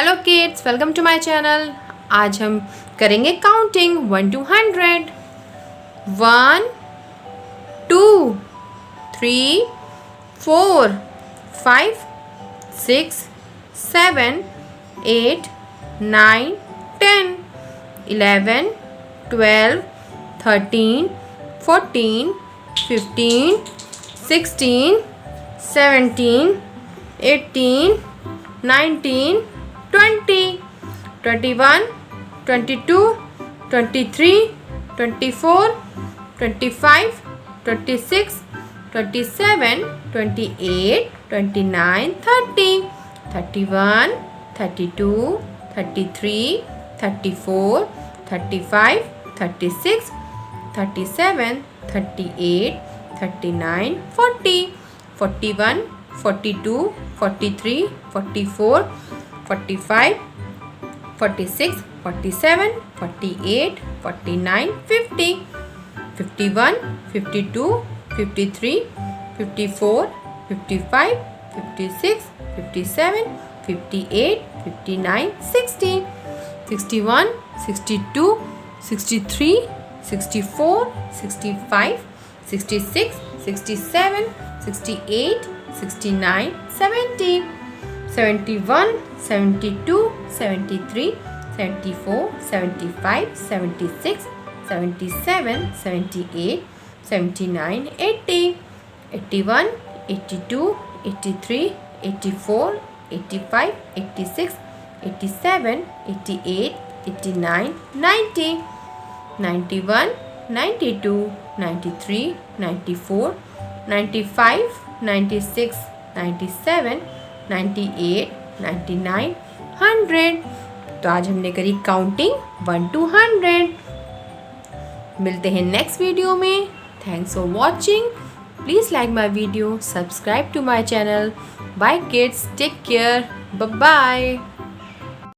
Hello kids, welcome to my channel. आज हम करेंगे काउंटिंग 1 to 100। 1 2 3 4 5 6 7 8 9 10 11 12 13 14 15 16 17 18 19 20 21 22 23 24 25 26 27 28 29 30 31 32 33 34 35 36 37 38 39 40 41 42 43 44 45 46 47 48 49 50 51 52 53 54 55 56 57 58 59 60 61 62 63 64 65 66 67 68 69 70 71 72 73 74 75 76 77 78 79 80 81 82 83 84 85 86 87 88 89 90 91 92 93 94 95 96 97 98 99 100। तो आज हमने करी काउंटिंग 1 to 100। मिलते हैं नेक्स्ट वीडियो में। Thanks for watching. Please like my video, subscribe to my channel. Bye kids, take care, bye bye.